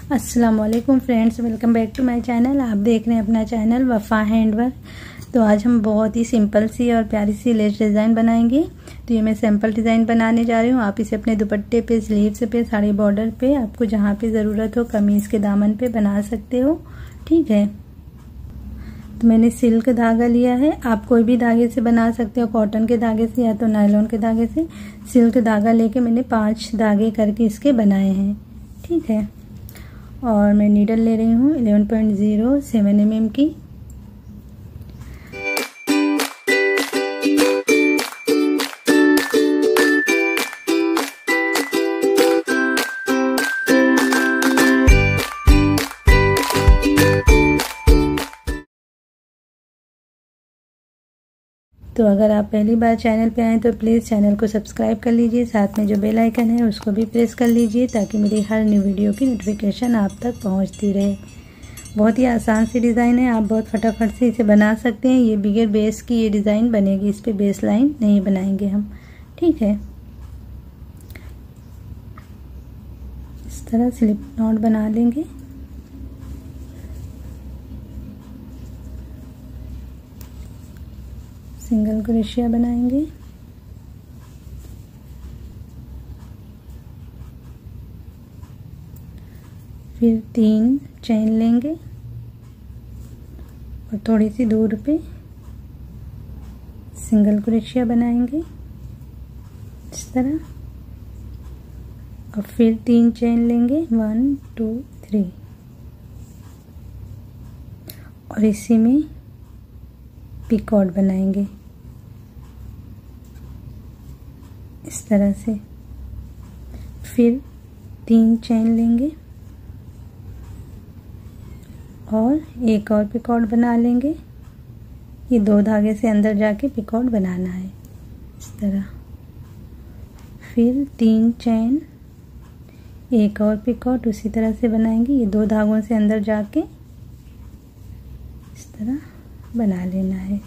अस्सलामुअलैकुम friends, welcome back to my channel. आप देख रहे हैं अपना चैनल वफ़ा हैंडवर्क। तो आज हम बहुत ही सिंपल सी और प्यारी सी लेस डिज़ाइन बनाएंगे। तो ये मैं सैम्पल डिज़ाइन बनाने जा रही हूँ। आप इसे अपने दुपट्टे पे, स्लीव्स पे, साड़ी बॉर्डर पे, आपको जहाँ पे ज़रूरत हो, कमीज़ के दामन पे बना सकते हो। ठीक है। तो मैंने सिल्क धागा लिया है। आप कोई भी धागे से बना सकते हो, कॉटन के धागे से या तो नायलॉन के धागे से। सिल्क धागा लेके मैंने 5 धागे करके इसके बनाए हैं। ठीक है। और मैं नीडल ले रही हूँ 11.07 mm की। तो अगर आप पहली बार चैनल पे आएँ तो प्लीज़ चैनल को सब्सक्राइब कर लीजिए। साथ में जो बेल आइकन है उसको भी प्रेस कर लीजिए ताकि मेरी हर न्यू वीडियो की नोटिफिकेशन आप तक पहुंचती रहे। बहुत ही आसान सी डिज़ाइन है, आप बहुत फटाफट से इसे बना सकते हैं। ये बिगर बेस की ये डिज़ाइन बनेगी, इस पर बेस लाइन नहीं बनाएंगे हम। ठीक है। इस तरह स्लिप नॉट बना लेंगे। सिंगल क्रोशिया बनाएंगे। फिर 3 चेन लेंगे और थोड़ी सी दूर पे सिंगल क्रोशिया बनाएंगे इस तरह। और फिर 3 चेन लेंगे 1 2 3 और इसी में पिकॉट बनाएंगे इस तरह से। फिर 3 चेन लेंगे और एक और पिकॉट बना लेंगे। ये 2 धागे से अंदर जाके पिकॉट बनाना है इस तरह। फिर 3 चेन, एक और पिकॉट उसी तरह से बनाएंगे। ये 2 धागों से अंदर जाके इस तरह बना लेना है।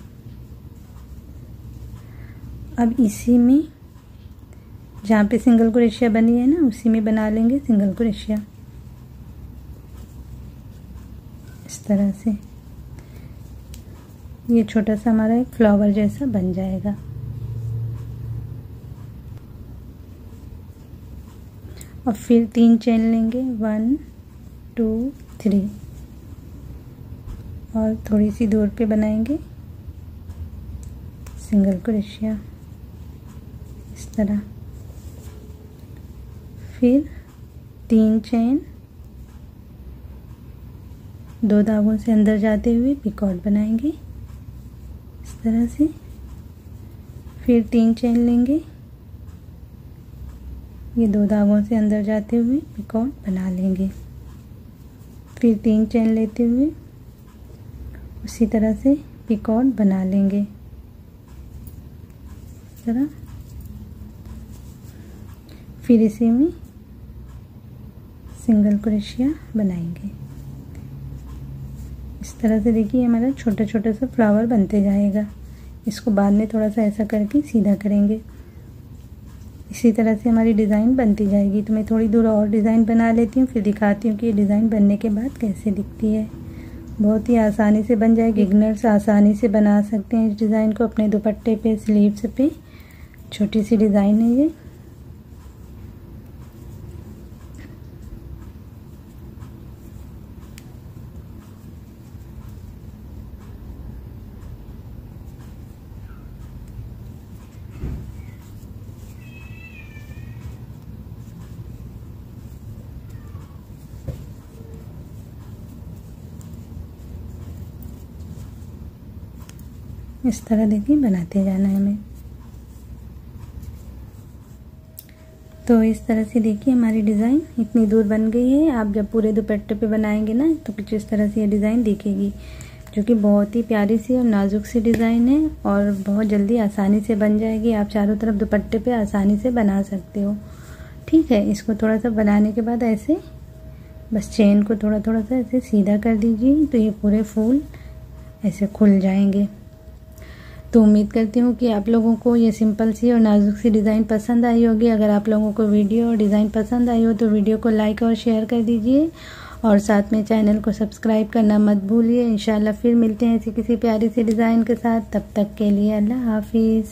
अब इसी में जहाँ पे सिंगल क्रोशिया बनी है ना, उसी में बना लेंगे सिंगल क्रोशिया इस तरह से। ये छोटा सा हमारा एक फ्लावर जैसा बन जाएगा। और फिर 3 चेन लेंगे 1 2 3 और थोड़ी सी दूर पे बनाएंगे सिंगल क्रोशिया इस तरह। फिर 3 चेन, 2 धागों से अंदर जाते हुए पिकॉट बनाएंगे इस तरह से। फिर 3 चेन लेंगे, ये 2 धागों से अंदर जाते हुए पिकॉट बना लेंगे। फिर 3 चेन लेते हुए उसी तरह से पिकॉट बना लेंगे इस तरह। फिर इसी में सिंगल क्रोशिया बनाएंगे इस तरह से। देखिए हमारा छोटा छोटा सा फ्लावर बनते जाएगा। इसको बाद में थोड़ा सा ऐसा करके सीधा करेंगे। इसी तरह से हमारी डिज़ाइन बनती जाएगी। तो मैं थोड़ी दूर और डिज़ाइन बना लेती हूँ, फिर दिखाती हूँ कि ये डिज़ाइन बनने के बाद कैसे दिखती है। बहुत ही आसानी से बन जाएगी। बिगिनर्स आसानी से बना सकते हैं इस डिज़ाइन को अपने दुपट्टे पे, स्लीव्स पे। छोटी सी डिज़ाइन है ये। इस तरह देखिए बनाते जाना है हमें। तो इस तरह से देखिए हमारी डिज़ाइन इतनी दूर बन गई है। आप जब पूरे दुपट्टे पे बनाएंगे ना तो कुछ इस तरह से ये डिज़ाइन दिखेगी, जो कि बहुत ही प्यारी सी और नाजुक सी डिज़ाइन है और बहुत जल्दी आसानी से बन जाएगी। आप चारों तरफ दुपट्टे पे आसानी से बना सकते हो। ठीक है। इसको थोड़ा सा बनाने के बाद ऐसे बस चेन को थोड़ा थोड़ा सा ऐसे सीधा कर दीजिए तो ये पूरे फूल ऐसे खुल जाएंगे। तो उम्मीद करती हूँ कि आप लोगों को ये सिंपल सी और नाजुक सी डिज़ाइन पसंद आई होगी। अगर आप लोगों को वीडियो और डिज़ाइन पसंद आई हो तो वीडियो को लाइक और शेयर कर दीजिए और साथ में चैनल को सब्सक्राइब करना मत भूलिए। इंशाल्लाह फिर मिलते हैं ऐसी किसी प्यारी सी डिज़ाइन के साथ। तब तक के लिए अल्लाह हाफिज़।